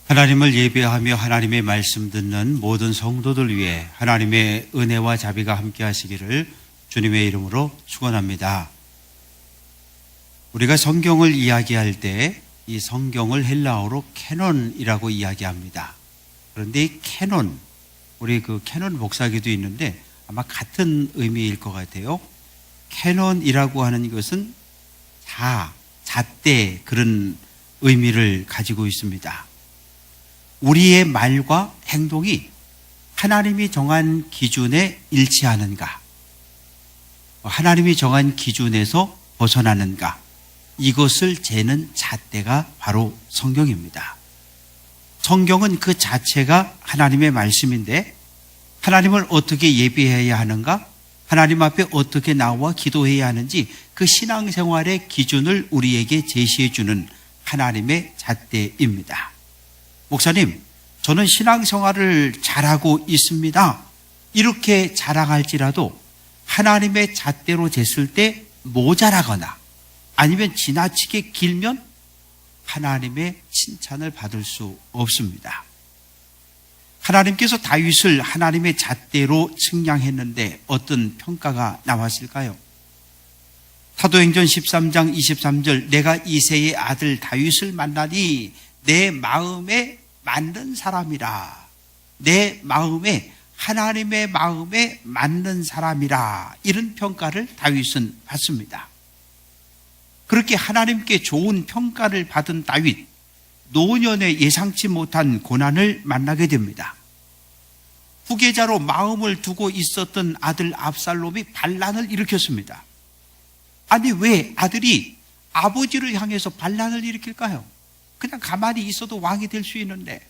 하나님을 예배하며 하나님의 말씀 듣는 모든 성도들 위해 하나님의 은혜와 자비가 함께 하시기를 주님의 이름으로 축원합니다. 우리가 성경을 이야기할 때 이 성경을 헬라어로 캐논이라고 이야기합니다. 그런데 이 캐논, 우리 그 캐논 복사기도 있는데 아마 같은 의미일 것 같아요. 캐논이라고 하는 것은 잣대 그런 의미를 가지고 있습니다. 우리의 말과 행동이 하나님이 정한 기준에 일치하는가, 하나님이 정한 기준에서 벗어나는가, 이것을 재는 잣대가 바로 성경입니다. 성경은 그 자체가 하나님의 말씀인데 하나님을 어떻게 예배해야 하는가, 하나님 앞에 어떻게 나와 기도해야 하는지 그 신앙생활의 기준을 우리에게 제시해 주는 하나님의 잣대입니다. 목사님, 저는 신앙생활을 잘하고 있습니다. 이렇게 자랑할지라도 하나님의 잣대로 쟀을 때 모자라거나 아니면 지나치게 길면 하나님의 칭찬을 받을 수 없습니다. 하나님께서 다윗을 하나님의 잣대로 측량했는데 어떤 평가가 나왔을까요? 사도행전 13장 23절, 내가 이새의 아들 다윗을 만나니 내 마음에 맞는 사람이라, 내 마음에, 하나님의 마음에 맞는 사람이라, 이런 평가를 다윗은 받습니다. 그렇게 하나님께 좋은 평가를 받은 다윗, 노년에 예상치 못한 고난을 만나게 됩니다. 후계자로 마음을 두고 있었던 아들 압살롬이 반란을 일으켰습니다. 아니, 왜 아들이 아버지를 향해서 반란을 일으킬까요? 그냥 가만히 있어도 왕이 될 수 있는데.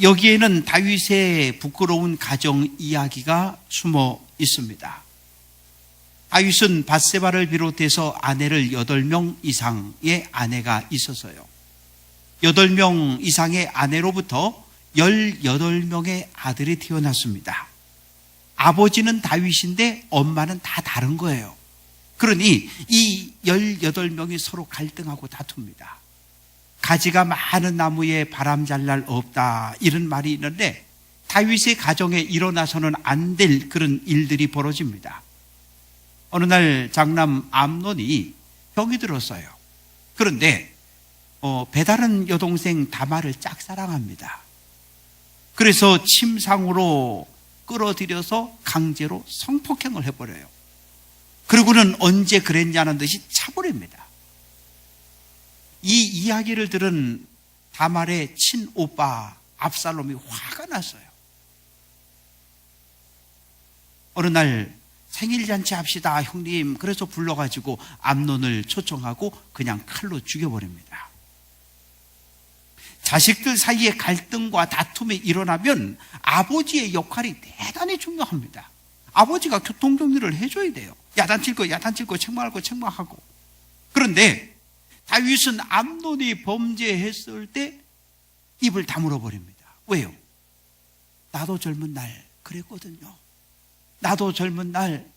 여기에는 다윗의 부끄러운 가정 이야기가 숨어 있습니다. 다윗은 밧세바를 비롯해서 아내를 8명 이상의 아내가 있었어요. 8명 이상의 아내로부터 18명의 아들이 태어났습니다. 아버지는 다윗인데 엄마는 다 다른 거예요. 그러니 이 18명이 서로 갈등하고 다툽니다. 가지가 많은 나무에 바람 잘 날 없다, 이런 말이 있는데 다윗의 가정에 일어나서는 안 될 그런 일들이 벌어집니다. 어느 날 장남 암논이 병이 들었어요. 그런데 배다른 여동생 다말을 짝사랑합니다. 그래서 침상으로 끌어들여서 강제로 성폭행을 해버려요. 그리고는 언제 그랬냐는 듯이 차버립니다. 이 이야기를 들은 다말의 친오빠 압살롬이 화가 났어요. 어느 날 생일잔치 합시다 형님, 그래서 불러가지고 암논을 초청하고 그냥 칼로 죽여버립니다. 자식들 사이에 갈등과 다툼이 일어나면 아버지의 역할이 대단히 중요합니다. 아버지가 교통정리를 해줘야 돼요. 야단칠 거 야단치고 책망할 거 책망하고. 그런데 다윗은 암논이 범죄했을 때 입을 다물어 버립니다. 왜요? 나도 젊은 날 그랬거든요. 나도 젊은 날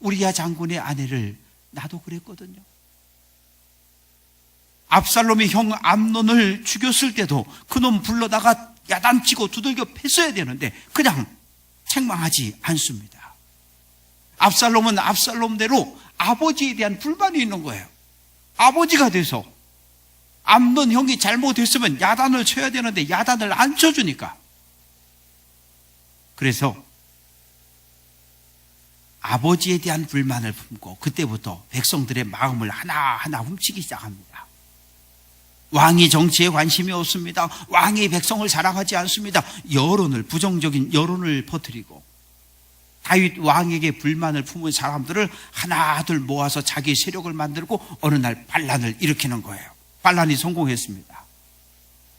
우리야 장군의 아내를 나도 그랬거든요. 압살롬이 형 암논을 죽였을 때도 그놈 불러다가 야단치고 두들겨 팼어야 되는데 그냥 책망하지 않습니다. 압살롬은 압살롬대로 아버지에 대한 불만이 있는 거예요. 아버지가 돼서 암논 형이 잘못했으면 야단을 쳐야 되는데 야단을 안 쳐주니까. 그래서 아버지에 대한 불만을 품고 그때부터 백성들의 마음을 하나하나 훔치기 시작합니다. 왕이 정치에 관심이 없습니다. 왕이 백성을 사랑하지 않습니다. 여론을, 부정적인 여론을 퍼뜨리고 다윗 왕에게 불만을 품은 사람들을 하나둘 모아서 자기 세력을 만들고 어느 날 반란을 일으키는 거예요. 반란이 성공했습니다.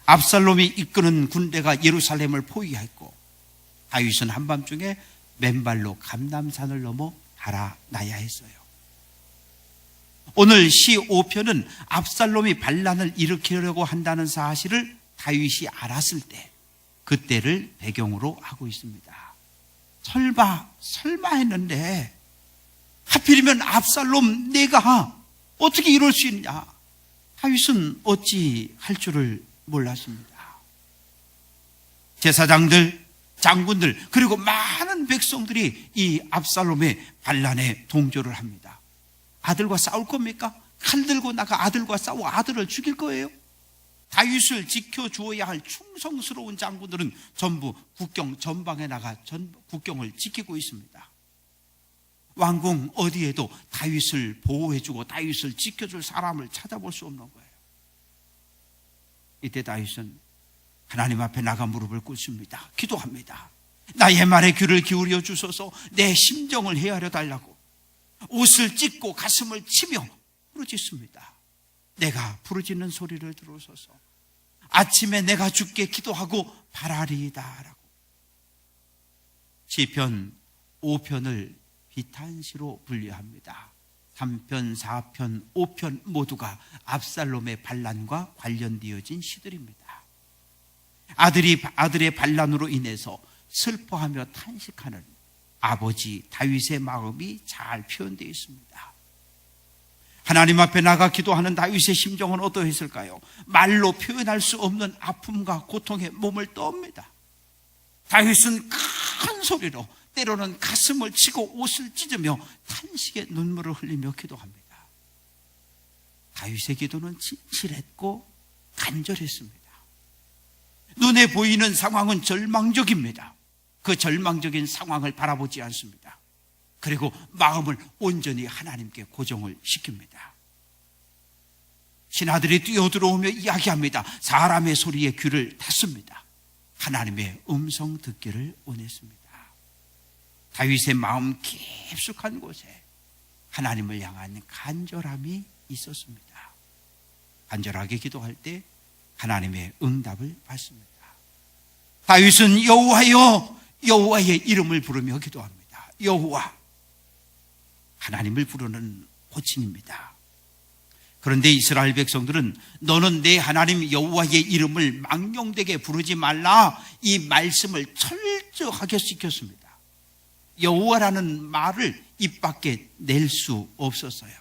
압살롬이 이끄는 군대가 예루살렘을 포위했고 다윗은 한밤중에 맨발로 감람산을 넘어 달아나야 했어요. 오늘 시 5편은 압살롬이 반란을 일으키려고 한다는 사실을 다윗이 알았을 때, 그때를 배경으로 하고 있습니다. 설마 했는데 하필이면 압살롬 내가 어떻게 이럴 수 있냐. 다윗은 어찌 할 줄을 몰랐습니다. 제사장들, 장군들, 그리고 많은 백성들이 이 압살롬의 반란에 동조를 합니다. 아들과 싸울 겁니까? 칼 들고 나가 아들과 싸워 아들을 죽일 거예요? 다윗을 지켜주어야 할 충성스러운 장군들은 전부 국경 전방에 나가 국경을 지키고 있습니다. 왕궁 어디에도 다윗을 보호해주고 다윗을 지켜줄 사람을 찾아볼 수 없는 거예요. 이때 다윗은 하나님 앞에 나가 무릎을 꿇습니다. 기도합니다. 나의 말에 귀를 기울여 주소서. 내 심정을 헤아려 달라고 옷을 찢고 가슴을 치며 부르짖습니다. 내가 부르짖는 소리를 들으소서. 아침에 내가 주께 기도하고 바라리이다 라고. 시편 5편을 비탄시로 분류합니다. 3편, 4편, 5편 모두가 압살롬의 반란과 관련되어진 시들입니다. 아들의 반란으로 인해서 슬퍼하며 탄식하는 아버지 다윗의 마음이 잘 표현되어 있습니다. 하나님 앞에 나가 기도하는 다윗의 심정은 어떠했을까요? 말로 표현할 수 없는 아픔과 고통에 몸을 떠옵니다. 다윗은 큰 소리로 때로는 가슴을 치고 옷을 찢으며 탄식의 눈물을 흘리며 기도합니다. 다윗의 기도는 진실했고 간절했습니다. 눈에 보이는 상황은 절망적입니다. 그 절망적인 상황을 바라보지 않습니다. 그리고 마음을 온전히 하나님께 고정을 시킵니다. 신하들이 뛰어들어오며 이야기합니다. 사람의 소리에 귀를 닫습니다. 하나님의 음성 듣기를 원했습니다. 다윗의 마음 깊숙한 곳에 하나님을 향한 간절함이 있었습니다. 간절하게 기도할 때 하나님의 응답을 받습니다. 다윗은 여호와여, 여호와의 이름을 부르며 기도합니다. 여호와, 하나님을 부르는 호칭입니다. 그런데 이스라엘 백성들은 너는 내 하나님 여호와의 이름을 망령되게 부르지 말라, 이 말씀을 철저하게 지켰습니다. 여호와라는 말을 입 밖에 낼 수 없었어요.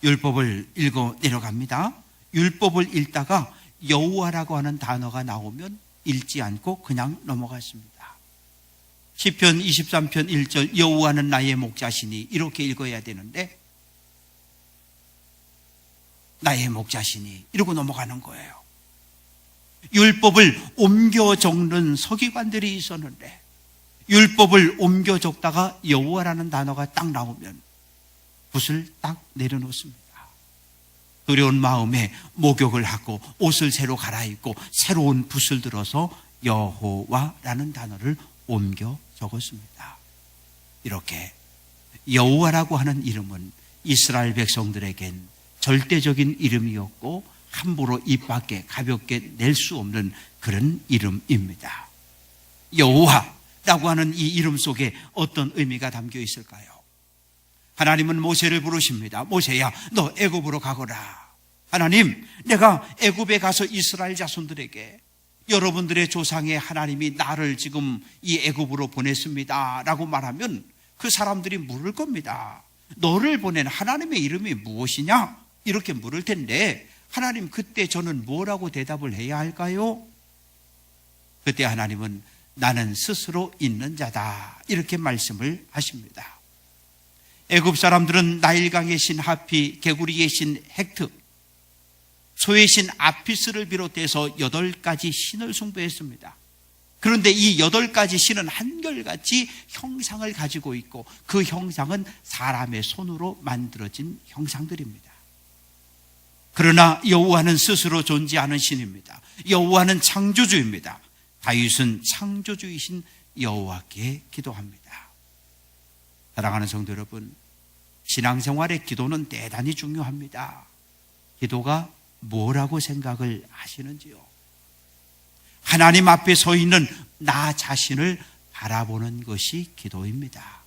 율법을 읽어 내려갑니다. 율법을 읽다가 여호와라고 하는 단어가 나오면 읽지 않고 그냥 넘어갔습니다. 시편 23편 1절 여호와는 나의 목자시니 이렇게 읽어야 되는데 나의 목자시니 이러고 넘어가는 거예요. 율법을 옮겨 적는 서기관들이 있었는데 율법을 옮겨 적다가 여호와라는 단어가 딱 나오면 붓을 딱 내려놓습니다. 두려운 마음에 목욕을 하고 옷을 새로 갈아입고 새로운 붓을 들어서 여호와라는 단어를 옮겨 적었습니다. 이렇게 여호와라고 하는 이름은 이스라엘 백성들에겐 절대적인 이름이었고 함부로 입 밖에 가볍게 낼 수 없는 그런 이름입니다. 여호와라고 하는 이 이름 속에 어떤 의미가 담겨 있을까요? 하나님은 모세를 부르십니다. 모세야, 너 애굽으로 가거라. 하나님, 내가 애굽에 가서 이스라엘 자손들에게 여러분들의 조상의 하나님이 나를 지금 이 애굽으로 보냈습니다 라고 말하면 그 사람들이 물을 겁니다. 너를 보낸 하나님의 이름이 무엇이냐? 이렇게 물을 텐데 하나님, 그때 저는 뭐라고 대답을 해야 할까요? 그때 하나님은 나는 스스로 있는 자다 이렇게 말씀을 하십니다. 애굽 사람들은 나일강의 신 하피, 개구리의 신 헥트, 소의 신 아피스를 비롯해서 8가지 신을 숭배했습니다. 그런데 이 8가지 신은 한결같이 형상을 가지고 있고 그 형상은 사람의 손으로 만들어진 형상들입니다. 그러나 여호와는 스스로 존재하는 신입니다. 여호와는 창조주입니다. 다윗은 창조주이신 여호와께 기도합니다. 사랑하는 성도 여러분, 신앙생활의 기도는 대단히 중요합니다. 기도가 뭐라고 생각을 하시는지요? 하나님 앞에 서 있는 나 자신을 바라보는 것이 기도입니다.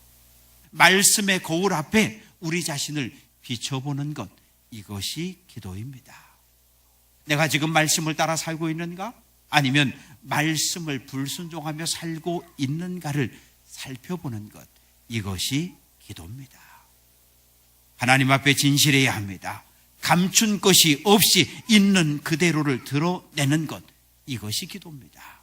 말씀의 거울 앞에 우리 자신을 비춰보는 것, 이것이 기도입니다. 내가 지금 말씀을 따라 살고 있는가? 아니면 말씀을 불순종하며 살고 있는가를 살펴보는 것, 이것이 기도입니다. 하나님 앞에 진실해야 합니다. 감춘 것이 없이 있는 그대로를 드러내는 것, 이것이 기도입니다.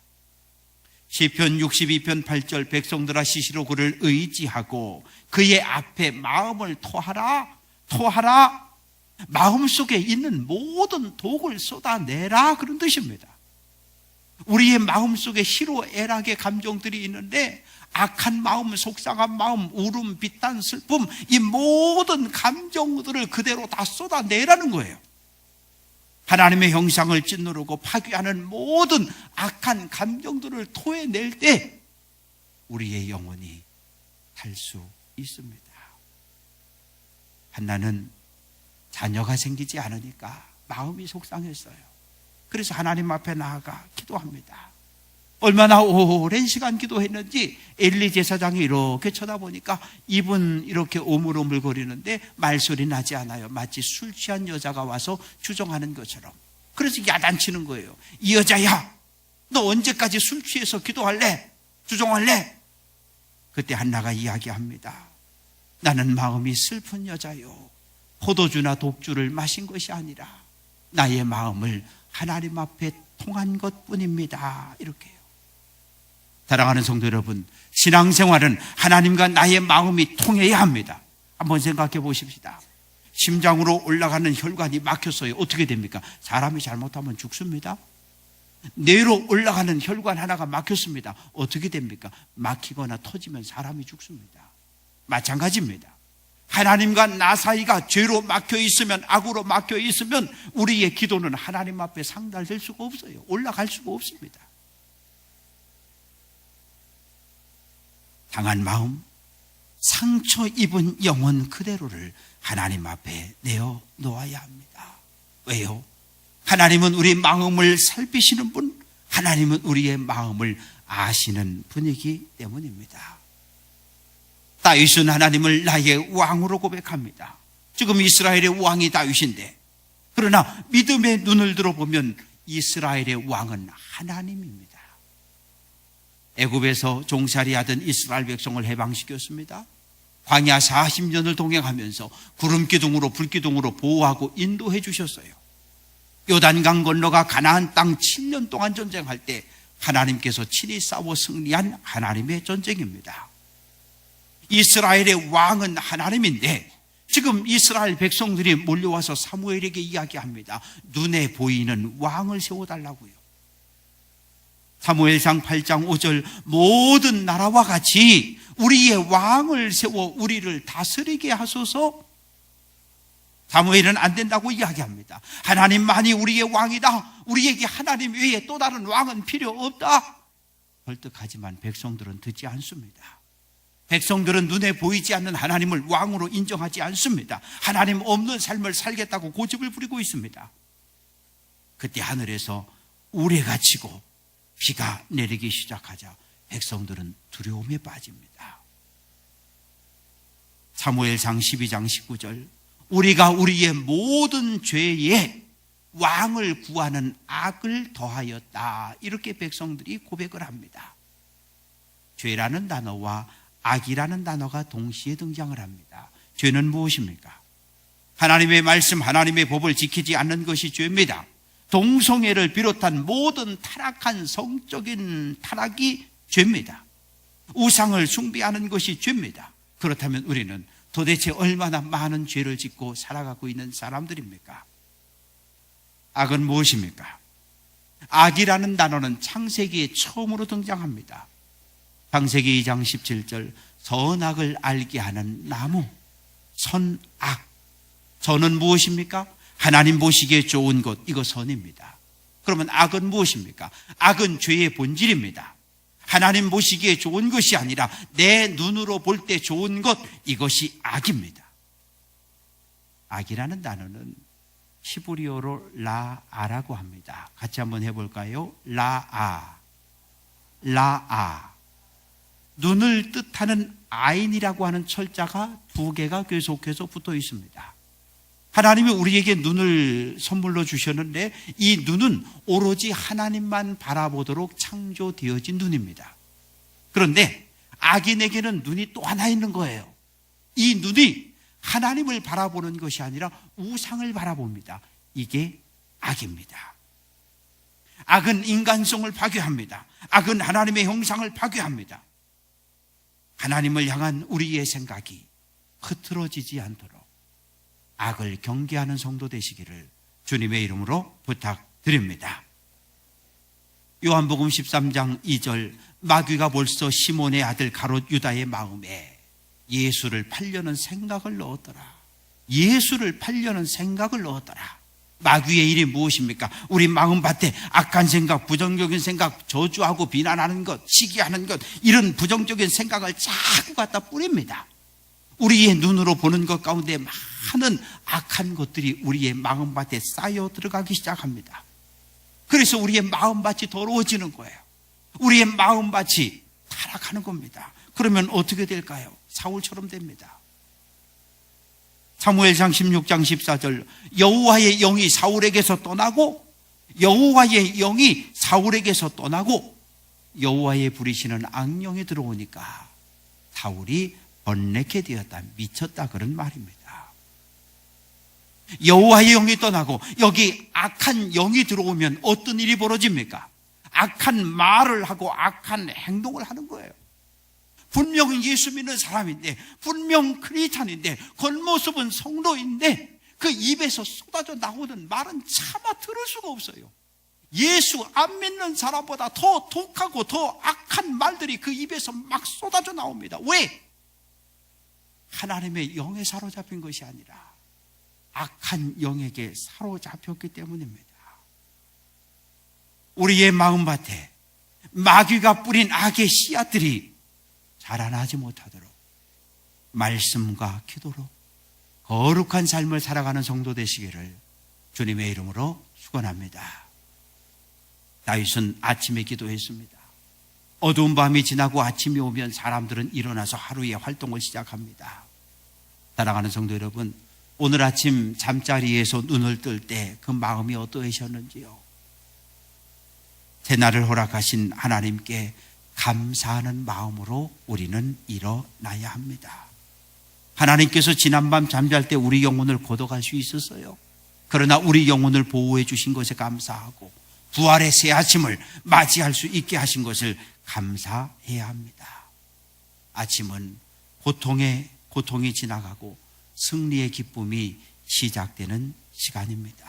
시편 62편 8절 백성들아 시시로 그를 의지하고 그의 앞에 마음을 토하라. 마음속에 있는 모든 독을 쏟아내라, 그런 뜻입니다. 우리의 마음속에 희로애락의 감정들이 있는데 악한 마음, 속상한 마음, 울음, 비탄, 슬픔, 이 모든 감정들을 그대로 다 쏟아내라는 거예요. 하나님의 형상을 짓누르고 파괴하는 모든 악한 감정들을 토해낼 때 우리의 영혼이 살 수 있습니다. 한나는 자녀가 생기지 않으니까 마음이 속상했어요. 그래서 하나님 앞에 나아가 기도합니다. 얼마나 오랜 시간 기도했는지 엘리 제사장이 이렇게 쳐다보니까 입은 이렇게 오물오물거리는데 말소리 나지 않아요. 마치 술 취한 여자가 와서 주정하는 것처럼. 그래서 야단치는 거예요. 이 여자야, 너 언제까지 술 취해서 기도할래? 주정할래? 그때 한나가 이야기합니다. 나는 마음이 슬픈 여자요, 포도주나 독주를 마신 것이 아니라 나의 마음을 하나님 앞에 통한 것뿐입니다. 이렇게요. 사랑하는 성도 여러분, 신앙생활은 하나님과 나의 마음이 통해야 합니다. 한번 생각해 보십시다. 심장으로 올라가는 혈관이 막혔어요. 어떻게 됩니까? 사람이 잘못하면 죽습니다. 뇌로 올라가는 혈관 하나가 막혔습니다. 어떻게 됩니까? 막히거나 터지면 사람이 죽습니다. 마찬가지입니다. 하나님과 나 사이가 죄로 막혀 있으면, 악으로 막혀 있으면 우리의 기도는 하나님 앞에 상달될 수가 없어요. 올라갈 수가 없습니다. 상한 마음, 상처 입은 영혼 그대로를 하나님 앞에 내어 놓아야 합니다. 왜요? 하나님은 우리 마음을 살피시는 분, 하나님은 우리의 마음을 아시는 분이기 때문입니다. 다윗은 하나님을 나의 왕으로 고백합니다. 지금 이스라엘의 왕이 다윗인데, 그러나 믿음의 눈을 들어보면 이스라엘의 왕은 하나님입니다. 애굽에서 종살이하던 이스라엘 백성을 해방시켰습니다. 광야 40년을 동행하면서 구름기둥으로 불기둥으로 보호하고 인도해 주셨어요. 요단강 건너가 가나안 땅 7년 동안 전쟁할 때 하나님께서 친히 싸워 승리한 하나님의 전쟁입니다. 이스라엘의 왕은 하나님인데 지금 이스라엘 백성들이 몰려와서 사무엘에게 이야기합니다. 눈에 보이는 왕을 세워달라고요. 사무엘상 8장 5절 모든 나라와 같이 우리의 왕을 세워 우리를 다스리게 하소서. 사무엘은 안 된다고 이야기합니다. 하나님만이 우리의 왕이다. 우리에게 하나님 외에 또 다른 왕은 필요 없다. 설득하지만 백성들은 듣지 않습니다. 백성들은 눈에 보이지 않는 하나님을 왕으로 인정하지 않습니다. 하나님 없는 삶을 살겠다고 고집을 부리고 있습니다. 그때 하늘에서 우레가 치고 비가 내리기 시작하자 백성들은 두려움에 빠집니다. 사무엘상 12장 19절 우리가 우리의 모든 죄에 왕을 구하는 악을 더하였다. 이렇게 백성들이 고백을 합니다. 죄라는 단어와 악이라는 단어가 동시에 등장을 합니다. 죄는 무엇입니까? 하나님의 말씀, 하나님의 법을 지키지 않는 것이 죄입니다. 동성애를 비롯한 모든 타락한 성적인 타락이 죄입니다. 우상을 숭배하는 것이 죄입니다. 그렇다면 우리는 도대체 얼마나 많은 죄를 짓고 살아가고 있는 사람들입니까? 악은 무엇입니까? 악이라는 단어는 창세기에 처음으로 등장합니다. 창세기 2장 17절 선악을 알게 하는 나무, 선악. 선은 무엇입니까? 하나님 보시기에 좋은 것, 이거 선입니다. 그러면 악은 무엇입니까? 악은 죄의 본질입니다. 하나님 보시기에 좋은 것이 아니라 내 눈으로 볼 때 좋은 것, 이것이 악입니다. 악이라는 단어는 히브리어로 라아라고 합니다. 같이 한번 해볼까요? 라아. 눈을 뜻하는 아인이라고 하는 철자가 두 개가 계속해서 붙어 있습니다. 하나님이 우리에게 눈을 선물로 주셨는데 이 눈은 오로지 하나님만 바라보도록 창조되어진 눈입니다. 그런데 악인에게는 눈이 또 하나 있는 거예요. 이 눈이 하나님을 바라보는 것이 아니라 우상을 바라봅니다. 이게 악입니다. 악은 인간성을 파괴합니다. 악은 하나님의 형상을 파괴합니다. 하나님을 향한 우리의 생각이 흐트러지지 않도록 악을 경계하는 성도 되시기를 주님의 이름으로 부탁드립니다. 요한복음 13장 2절, 마귀가 벌써 시몬의 아들 가롯 유다의 마음에 예수를 팔려는 생각을 넣었더라. 예수를 팔려는 생각을 넣었더라. 마귀의 일이 무엇입니까? 우리 마음밭에 악한 생각, 부정적인 생각, 저주하고 비난하는 것, 시기하는 것, 이런 부정적인 생각을 자꾸 갖다 뿌립니다. 우리의 눈으로 보는 것 가운데 많은 악한 것들이 우리의 마음밭에 쌓여 들어가기 시작합니다. 그래서 우리의 마음밭이 더러워지는 거예요. 우리의 마음밭이 타락하는 겁니다. 그러면 어떻게 될까요? 사울처럼 됩니다. 사무엘상 16장 14절, 여호와의 영이 사울에게서 떠나고 여호와의 영이 사울에게서 떠나고 여호와의 부리시는 악령이 들어오니까 사울이 번뇌케 되었다, 미쳤다, 그런 말입니다. 여호와의 영이 떠나고 여기 악한 영이 들어오면 어떤 일이 벌어집니까? 악한 말을 하고 악한 행동을 하는 거예요. 분명 예수 믿는 사람인데, 분명 크리스찬인데, 겉모습은 성도인데 그 입에서 쏟아져 나오는 말은 차마 들을 수가 없어요. 예수 안 믿는 사람보다 더 독하고 더 악한 말들이 그 입에서 막 쏟아져 나옵니다. 왜? 하나님의 영에 사로잡힌 것이 아니라 악한 영에게 사로잡혔기 때문입니다. 우리의 마음밭에 마귀가 뿌린 악의 씨앗들이 자라나지 못하도록 말씀과 기도로 거룩한 삶을 살아가는 성도 되시기를 주님의 이름으로 축원합니다. 다윗은 아침에 기도했습니다. 어두운 밤이 지나고 아침이 오면 사람들은 일어나서 하루의 활동을 시작합니다. 사랑하는 성도 여러분, 오늘 아침 잠자리에서 눈을 뜰 때 그 마음이 어떠하셨는지요? 새날을 허락하신 하나님께 감사하는 마음으로 우리는 일어나야 합니다. 하나님께서 지난밤 잠잘 때 우리 영혼을 거둬갈 수 있었어요. 그러나 우리 영혼을 보호해 주신 것에 감사하고 부활의 새 아침을 맞이할 수 있게 하신 것을 감사해야 합니다. 아침은 고통이 지나가고 승리의 기쁨이 시작되는 시간입니다.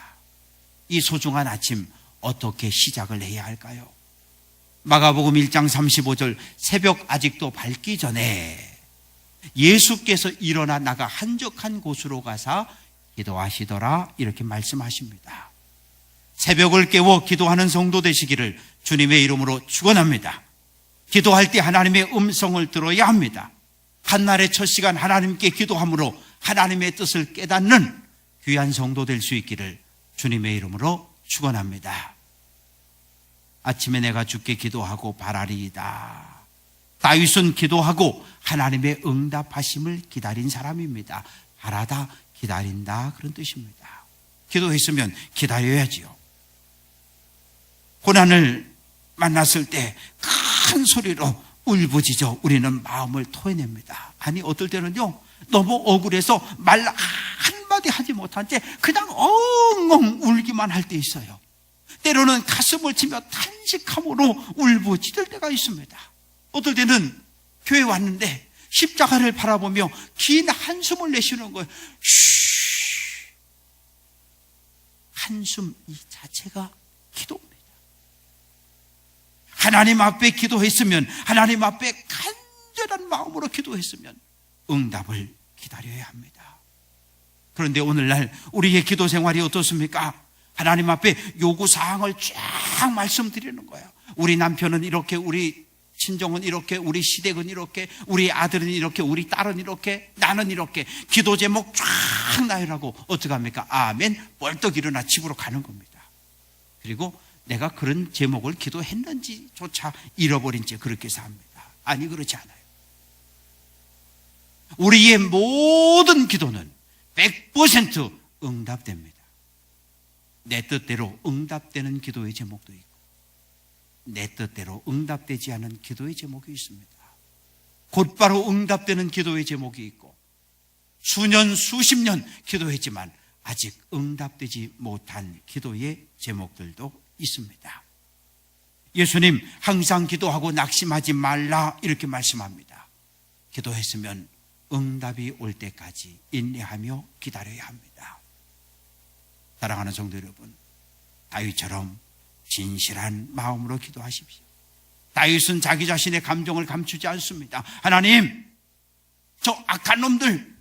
이 소중한 아침 어떻게 시작을 해야 할까요? 마가복음 1장 35절, 새벽 아직도 밝기 전에 예수께서 일어나 나가 한적한 곳으로 가사 기도하시더라, 이렇게 말씀하십니다. 새벽을 깨워 기도하는 성도 되시기를 주님의 이름으로 축원합니다. 기도할 때 하나님의 음성을 들어야 합니다. 한날의 첫 시간 하나님께 기도함으로 하나님의 뜻을 깨닫는 귀한 성도 될 수 있기를 주님의 이름으로 축원합니다. 아침에 내가 주께 기도하고 바라리이다. 다윗은 기도하고 하나님의 응답하심을 기다린 사람입니다. 바라다, 기다린다, 그런 뜻입니다. 기도했으면 기다려야지요. 고난을 만났을 때 큰 소리로 울부짖어 우리는 마음을 토해냅니다. 아니, 어떨 때는요, 너무 억울해서 말 한마디 하지 못한 채 그냥 엉엉 울기만 할 때 있어요. 때로는 가슴을 치며 탄식함으로 울부짖을 때가 있습니다. 어떨 때는 교회 왔는데 십자가를 바라보며 긴 한숨을 내쉬는 거예요. 쉬. 한숨 이 자체가 기도입니다. 하나님 앞에 기도했으면, 하나님 앞에 간절한 마음으로 기도했으면 응답을 기다려야 합니다. 그런데 오늘날 우리의 기도 생활이 어떻습니까? 하나님 앞에 요구사항을 쫙 말씀드리는 거예요. 우리 남편은 이렇게, 우리 친정은 이렇게, 우리 시댁은 이렇게, 우리 아들은 이렇게, 우리 딸은 이렇게, 나는 이렇게 기도 제목 쫙 나열하고 어떻게 합니까? 아멘, 벌떡 일어나 집으로 가는 겁니다. 그리고 내가 그런 제목을 기도했는지조차 잃어버린 채 그렇게 삽니다. 아니, 그렇지 않아요. 우리의 모든 기도는 100% 응답됩니다. 내 뜻대로 응답되는 기도의 제목도 있고, 내 뜻대로 응답되지 않은 기도의 제목이 있습니다. 곧바로 응답되는 기도의 제목이 있고, 수년 수십 년 기도했지만 아직 응답되지 못한 기도의 제목들도 있습니다. 예수님 항상 기도하고 낙심하지 말라 이렇게 말씀합니다. 기도했으면 응답이 올 때까지 인내하며 기다려야 합니다. 사랑하는 성도 여러분, 다윗처럼 진실한 마음으로 기도하십시오. 다윗은 자기 자신의 감정을 감추지 않습니다. 하나님, 저 악한 놈들,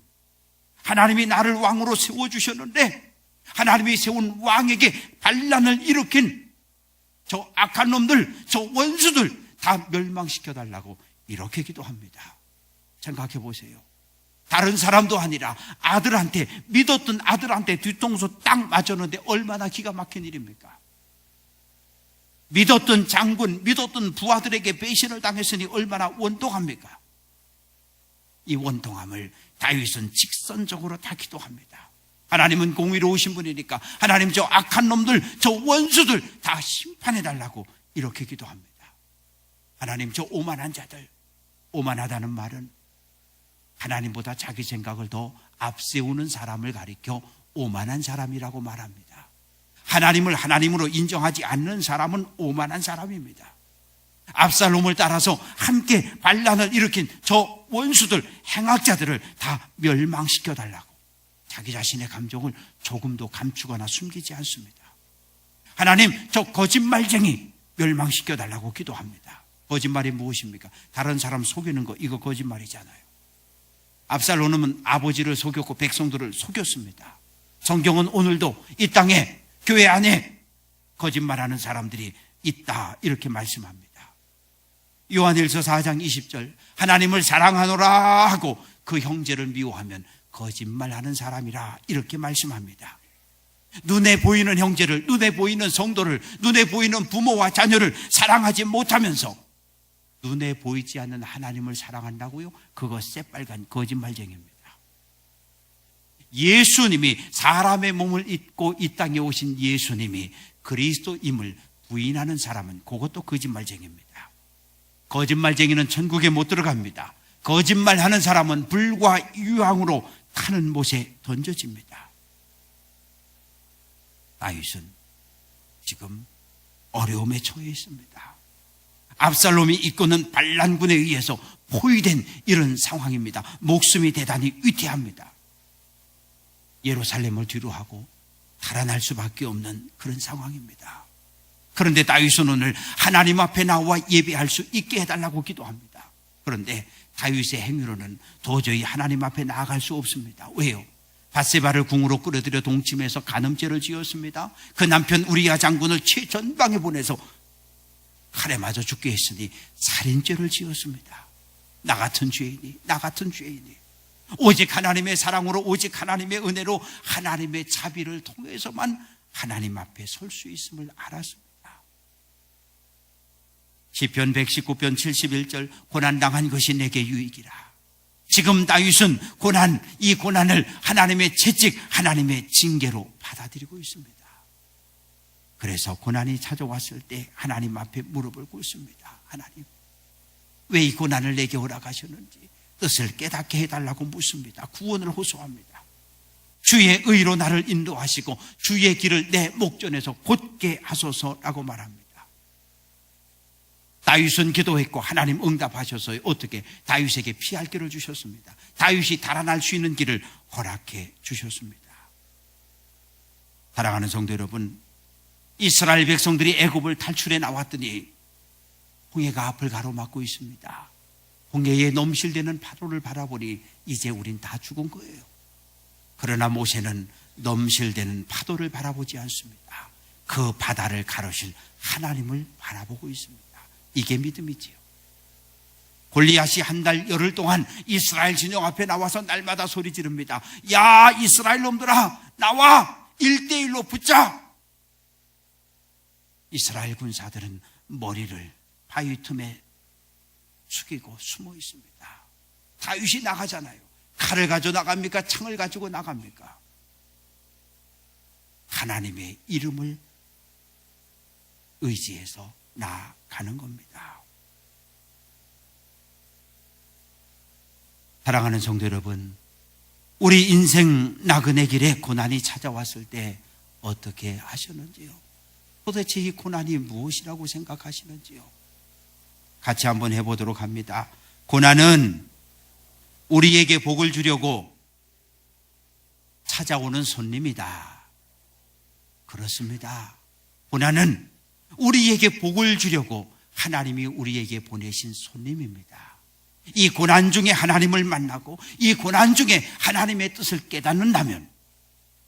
하나님이 나를 왕으로 세워주셨는데 하나님이 세운 왕에게 반란을 일으킨 저 악한 놈들, 저 원수들 다 멸망시켜달라고 이렇게 기도합니다. 생각해 보세요. 다른 사람도 아니라 아들한테, 믿었던 아들한테 뒤통수 딱 맞았는데 얼마나 기가 막힌 일입니까? 믿었던 장군, 믿었던 부하들에게 배신을 당했으니 얼마나 원통합니까? 이 원통함을 다윗은 직선적으로 다 기도합니다. 하나님은 공의로우신 분이니까 하나님 저 악한 놈들, 저 원수들 다 심판해달라고 이렇게 기도합니다. 하나님 저 오만한 자들, 오만하다는 말은 하나님보다 자기 생각을 더 앞세우는 사람을 가리켜 오만한 사람이라고 말합니다. 하나님을 하나님으로 인정하지 않는 사람은 오만한 사람입니다. 압살롬을 따라서 함께 반란을 일으킨 저 원수들, 행악자들을 다 멸망시켜달라고 자기 자신의 감정을 조금도 감추거나 숨기지 않습니다. 하나님 저 거짓말쟁이 멸망시켜달라고 기도합니다. 거짓말이 무엇입니까? 다른 사람 속이는 거, 이거 거짓말이잖아요. 압살롬은 아버지를 속였고 백성들을 속였습니다. 성경은 오늘도 이 땅에, 교회 안에 거짓말하는 사람들이 있다 이렇게 말씀합니다. 요한일서 4장 20절, 하나님을 사랑하노라 하고 그 형제를 미워하면 거짓말하는 사람이라 이렇게 말씀합니다. 눈에 보이는 형제를, 눈에 보이는 성도를, 눈에 보이는 부모와 자녀를 사랑하지 못하면서 눈에 보이지 않는 하나님을 사랑한다고요? 그거 새빨간 거짓말쟁이입니다. 예수님이, 사람의 몸을 입고 이 땅에 오신 예수님이 그리스도임을 부인하는 사람은 그것도 거짓말쟁이입니다. 거짓말쟁이는 천국에 못 들어갑니다. 거짓말하는 사람은 불과 유황으로 타는 못에 던져집니다. 다윗은 지금 어려움에 처해 있습니다. 압살롬이 이끄는 반란군에 의해서 포위된 이런 상황입니다. 목숨이 대단히 위태합니다. 예루살렘을 뒤로하고 달아날 수밖에 없는 그런 상황입니다. 그런데 다윗은 오늘 하나님 앞에 나와 예배할 수 있게 해달라고 기도합니다. 그런데 다윗의 행위로는 도저히 하나님 앞에 나아갈 수 없습니다. 왜요? 밧세바를 궁으로 끌어들여 동침해서 간음죄를 지었습니다. 그 남편 우리야 장군을 최전방에 보내서 칼에 맞아 죽게 했으니 살인죄를 지었습니다. 나 같은 죄인이, 나 같은 죄인이 오직 하나님의 사랑으로, 오직 하나님의 은혜로, 하나님의 자비를 통해서만 하나님 앞에 설 수 있음을 알았습니다. 시편 119편 71절, 고난당한 것이 내게 유익이라. 지금 다윗은 이 고난을 하나님의 채찍, 하나님의 징계로 받아들이고 있습니다. 그래서 고난이 찾아왔을 때 하나님 앞에 무릎을 꿇습니다. 하나님, 왜 이 고난을 내게 허락하셨는지 뜻을 깨닫게 해달라고 묻습니다. 구원을 호소합니다. 주의 의로 나를 인도하시고 주의 길을 내 목전에서 곧게 하소서라고 말합니다. 다윗은 기도했고 하나님 응답하셔서 어떻게? 다윗에게 피할 길을 주셨습니다. 다윗이 달아날 수 있는 길을 허락해 주셨습니다. 사랑하는 성도 여러분, 이스라엘 백성들이 애굽을 탈출해 나왔더니 홍해가 앞을 가로막고 있습니다. 홍해에 넘실대는 파도를 바라보니 이제 우린 다 죽은 거예요. 그러나 모세는 넘실대는 파도를 바라보지 않습니다. 그 바다를 가르실 하나님을 바라보고 있습니다. 이게 믿음이지요. 골리앗이 한 달 열흘 동안 이스라엘 진영 앞에 나와서 날마다 소리 지릅니다. 야, 이스라엘 놈들아, 나와! 1대1로 붙자! 이스라엘 군사들은 머리를 바위 틈에 숙이고 숨어 있습니다. 다윗이 나가잖아요. 칼을 가지고 나갑니까? 창을 가지고 나갑니까? 하나님의 이름을 의지해서 나아가는 겁니다. 사랑하는 성도 여러분, 우리 인생 나그네 길에 고난이 찾아왔을 때 어떻게 하셨는지요? 도대체 이 고난이 무엇이라고 생각하시는지요? 같이 한번 해보도록 합니다. 고난은 우리에게 복을 주려고 찾아오는 손님이다. 그렇습니다. 고난은 우리에게 복을 주려고 하나님이 우리에게 보내신 손님입니다. 이 고난 중에 하나님을 만나고 이 고난 중에 하나님의 뜻을 깨닫는다면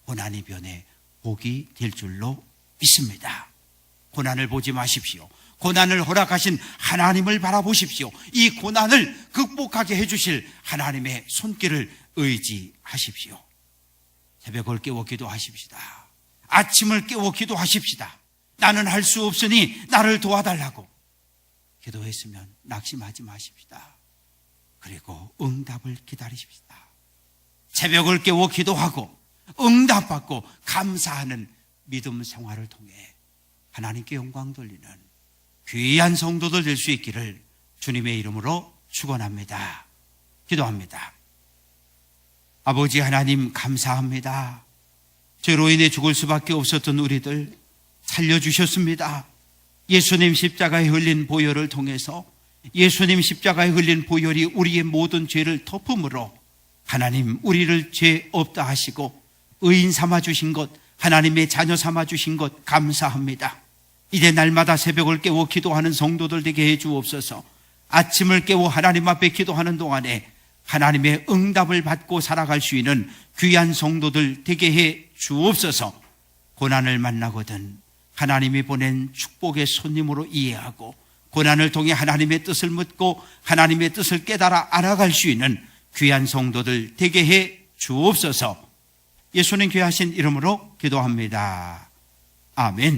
고난이 변해 복이 될 줄로 믿습니다. 고난을 보지 마십시오. 고난을 허락하신 하나님을 바라보십시오. 이 고난을 극복하게 해주실 하나님의 손길을 의지하십시오. 새벽을 깨워 기도하십시다. 아침을 깨워 기도하십시다. 나는 할 수 없으니 나를 도와달라고 기도했으면 낙심하지 마십시다. 그리고 응답을 기다리십시다. 새벽을 깨워 기도하고 응답받고 감사하는 믿음 생활을 통해 하나님께 영광 돌리는 귀한 성도들 될 수 있기를 주님의 이름으로 축원합니다. 기도합니다. 아버지 하나님 감사합니다. 죄로 인해 죽을 수밖에 없었던 우리들 살려주셨습니다. 예수님 십자가에 흘린 보혈을 통해서 예수님 십자가에 흘린 보혈이 우리의 모든 죄를 덮음으로 하나님 우리를 죄 없다 하시고 의인 삼아 주신 것, 하나님의 자녀 삼아 주신 것 감사합니다. 이제 날마다 새벽을 깨워 기도하는 성도들 되게 해 주옵소서. 아침을 깨워 하나님 앞에 기도하는 동안에 하나님의 응답을 받고 살아갈 수 있는 귀한 성도들 되게 해 주옵소서. 고난을 만나거든 하나님이 보낸 축복의 손님으로 이해하고 고난을 통해 하나님의 뜻을 묻고 하나님의 뜻을 깨달아 알아갈 수 있는 귀한 성도들 되게 해 주옵소서. 예수님 귀하신 이름으로 기도합니다. 아멘.